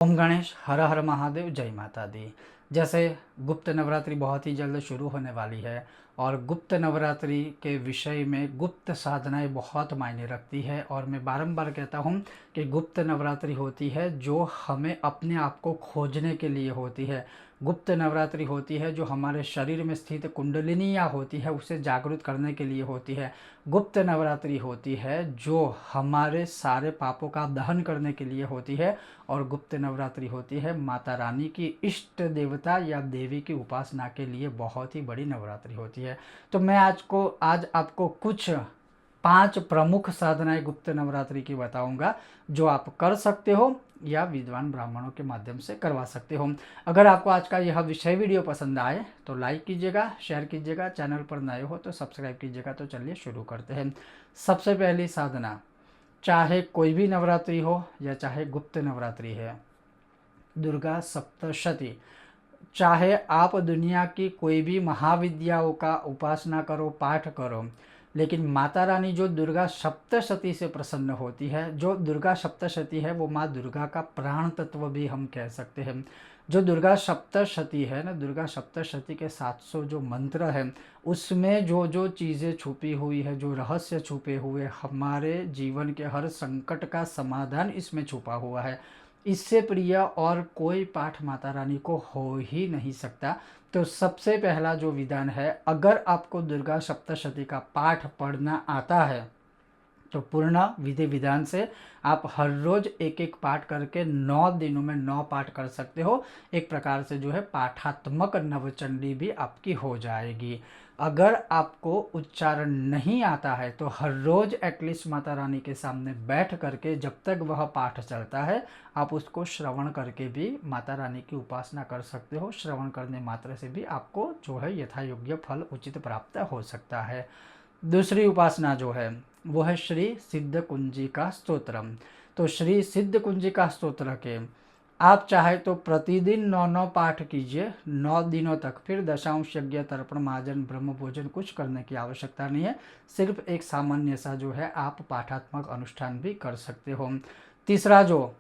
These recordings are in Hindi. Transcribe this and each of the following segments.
ओम गणेश हर हर महादेव जय माता दी। जैसे गुप्त नवरात्रि बहुत ही जल्द शुरू होने वाली है और गुप्त नवरात्रि के विषय में गुप्त साधनाएं बहुत मायने रखती है और मैं बारंबार कहता हूँ कि गुप्त नवरात्रि होती है जो हमें अपने आप को खोजने के लिए होती है। गुप्त नवरात्रि होती है जो हमारे शरीर में स्थित कुंडलिनियाँ होती है उसे जागृत करने के लिए होती है। गुप्त नवरात्रि होती है जो हमारे सारे पापों का दहन करने के लिए होती है और गुप्त नवरात्रि होती है माता रानी की इष्ट देवता या देवी की उपासना के लिए बहुत ही बड़ी नवरात्रि होती है। तो मैं आज आपको कुछ 5 प्रमुख साधनाएं गुप्त नवरात्रि की बताऊंगा जो आप कर सकते हो या विद्वान ब्राह्मणों के माध्यम से करवा सकते हो। अगर आपको आज का यह विषय वीडियो पसंद आए तो लाइक कीजिएगा, शेयर कीजिएगा, चैनल पर नए हो तो सब्सक्राइब कीजिएगा। तो चलिए शुरू करते हैं। सबसे पहली साधना, चाहे कोई भी नवरात्रि हो या चाहे गुप्त नवरात्रि है, दुर्गा सप्तशती। चाहे आप दुनिया की कोई भी महाविद्याओं का उपासना करो, पाठ करो, लेकिन माता रानी जो दुर्गा सप्तशती से प्रसन्न होती है, जो दुर्गा सप्तशती है वो माँ दुर्गा का प्राण तत्व भी हम कह सकते हैं। जो दुर्गा सप्तशती है ना, दुर्गा सप्तशती के 700 जो मंत्र हैं उसमें जो जो चीज़ें छुपी हुई है, जो रहस्य छुपे हुए, हमारे जीवन के हर संकट का समाधान इसमें छुपा हुआ है। इससे प्रिय और कोई पाठ माता रानी को हो ही नहीं सकता। तो सबसे पहला जो विधान है, अगर आपको दुर्गा सप्तशती का पाठ पढ़ना आता है तो पूर्ण विधि विधान से आप हर रोज एक एक पाठ करके 9 दिनों में 9 पाठ कर सकते हो। एक प्रकार से जो है पाठात्मक नवचंडी भी आपकी हो जाएगी। अगर आपको उच्चारण नहीं आता है तो हर रोज एटलीस्ट माता रानी के सामने बैठ करके जब तक वह पाठ चलता है आप उसको श्रवण करके भी माता रानी की उपासना कर सकते हो। श्रवण करने मात्र से भी आपको जो है यथा योग्य फल उचित प्राप्त हो सकता है। दूसरी उपासना जो है वो है श्री सिद्ध कुंजिका स्तोत्रम। तो श्री सिद्ध कुंजिका स्तोत्र के आप चाहे तो प्रतिदिन 9 पाठ कीजिए 9 दिनों तक। फिर दशांश यज्ञ, तर्पण, महाजन, ब्रह्म भोजन कुछ करने की आवश्यकता नहीं है। सिर्फ एक सामान्य सा जो है आप पाठात्मक अनुष्ठान भी कर सकते हो। तीसरा जो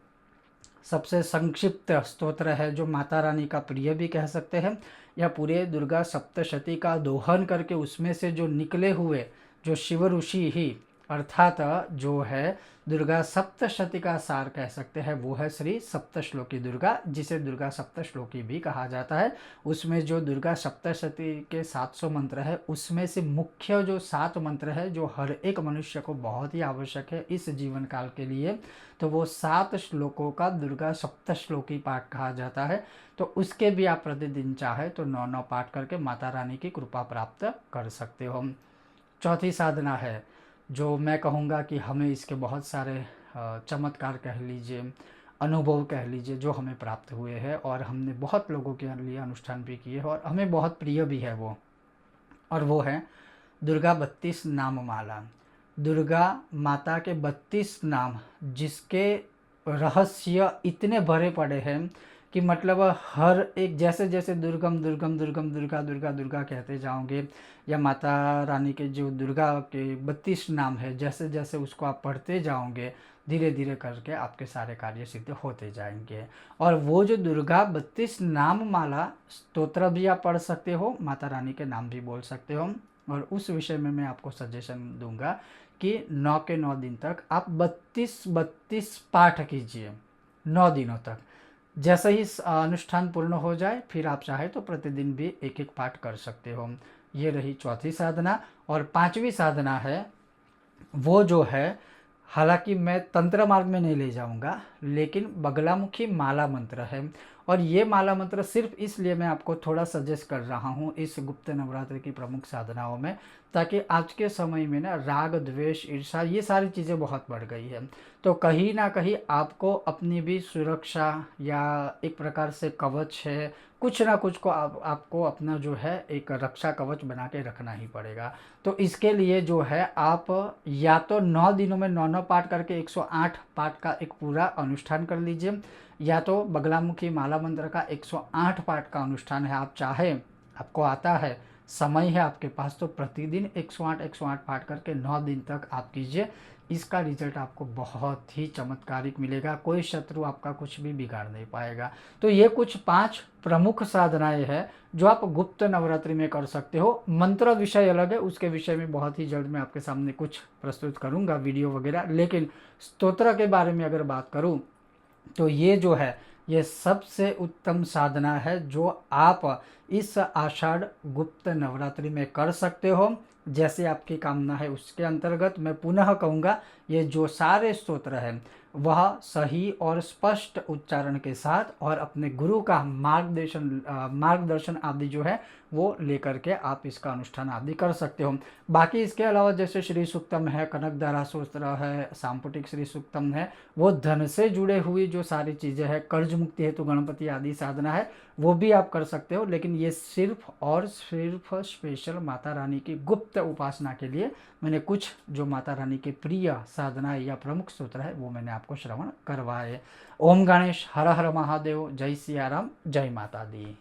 सबसे संक्षिप्त स्तोत्र है, जो माता रानी का प्रिय भी कह सकते हैं, या पूरे दुर्गा सप्तशती का दोहन करके उसमें से जो निकले हुए जो शिव ऋषि ही अर्थात जो है दुर्गा सप्तशती का सार कह सकते हैं, वो है श्री सप्तश्लोकी दुर्गा, जिसे दुर्गा सप्तश्लोकी भी कहा जाता है। उसमें जो दुर्गा सप्तशती के 700 मंत्र है उसमें से मुख्य जो 7 मंत्र है जो हर एक मनुष्य को बहुत ही आवश्यक है इस जीवन काल के लिए, तो वो 7 श्लोकों का दुर्गा सप्तश्लोकी पाठ कहा जाता है। तो उसके भी आप प्रतिदिन चाहे तो 9 पाठ करके माता रानी की कृपा प्राप्त कर सकते हो। चौथी साधना है जो मैं कहूँगा कि हमें इसके बहुत सारे चमत्कार कह लीजिए, अनुभव कह लीजिए जो हमें प्राप्त हुए हैं और हमने बहुत लोगों के लिए अनुष्ठान भी किए हैं और हमें बहुत प्रिय भी है वो, और वो है दुर्गा 32 नाम माला। दुर्गा माता के 32 नाम जिसके रहस्य इतने भरे पड़े हैं कि मतलब हर एक जैसे जैसे दुर्गम दुर्गम दुर्गम दुर्गा दुर्गा दुर्गा कहते जाओगे, या माता रानी के जो दुर्गा के 32 नाम है जैसे जैसे उसको आप पढ़ते जाओगे धीरे धीरे करके आपके सारे कार्य सिद्ध होते जाएंगे। और वो जो दुर्गा 32 नाम माला स्तोत्र भी आप पढ़ सकते हो, माता रानी के नाम भी बोल सकते हो। और उस विषय में मैं आपको सजेशन दूंगा कि 9 के 9 दिन तक आप 32 पाठ कीजिए 9 दिनों तक। जैसे ही अनुष्ठान पूर्ण हो जाए फिर आप चाहे तो प्रतिदिन भी एक एक पाठ कर सकते हो। ये रही चौथी साधना। और 5वीं साधना है वो जो है, हालांकि मैं तंत्र मार्ग में नहीं ले जाऊंगा, लेकिन बगलामुखी माला मंत्र है। और ये माला मंत्र सिर्फ इसलिए मैं आपको थोड़ा सजेस्ट कर रहा हूँ इस गुप्त नवरात्रि की प्रमुख साधनाओं में, ताकि आज के समय में ना राग, द्वेष, ईर्ष्या ये सारी चीज़ें बहुत बढ़ गई है। तो कहीं ना कहीं आपको अपनी भी सुरक्षा या एक प्रकार से कवच है, कुछ ना कुछ को आपको अपना जो है एक रक्षा कवच बना के रखना ही पड़ेगा। तो इसके लिए जो है आप या तो 9 दिनों में 9 पाठ करके 108 पाठ का एक पूरा अनुष्ठान कर लीजिए, या तो बगलामुखी माला मंत्र का 108 पाठ का अनुष्ठान है। आप चाहे, आपको आता है समय है आपके पास, तो प्रतिदिन 108 पाठ करके 9 दिन तक आप कीजिए। इसका रिजल्ट आपको बहुत ही चमत्कारिक मिलेगा, कोई शत्रु आपका कुछ भी बिगाड़ नहीं पाएगा। तो ये कुछ 5 प्रमुख साधनाएं हैं जो आप गुप्त नवरात्रि में कर सकते हो। मंत्र विषय अलग है, उसके विषय में बहुत ही जल्द मैं आपके सामने कुछ प्रस्तुत करूंगा वीडियो वगैरह। लेकिन स्तोत्र के बारे में अगर बात करूं तो ये जो है ये सबसे उत्तम साधना है जो आप इस आषाढ़ गुप्त नवरात्रि में कर सकते हो। जैसे आपकी कामना है उसके अंतर्गत मैं पुनः कहूँगा, ये जो सारे स्तोत्र हैं वह सही और स्पष्ट उच्चारण के साथ और अपने गुरु का मार्गदर्शन आदि जो है वो लेकर के आप इसका अनुष्ठान आदि कर सकते हो। बाकी इसके अलावा जैसे श्री सूक्तम है, कनकधारा स्तोत्र है, सांपुटिक श्री सूक्तम है, वो धन से जुड़े हुई जो सारी चीज़ें हैं, कर्ज मुक्ति हेतु गणपति आदि साधना है, वो भी आप कर सकते हो। लेकिन ये सिर्फ और सिर्फ स्पेशल माता रानी की गुप्त उपासना के लिए मैंने कुछ जो माता रानी के प्रिय साधना या प्रमुख सूत्र है वो मैंने आपको श्रवण करवाए। ओम गणेश, हर हर महादेव, जय सिया राम, जय माता दी।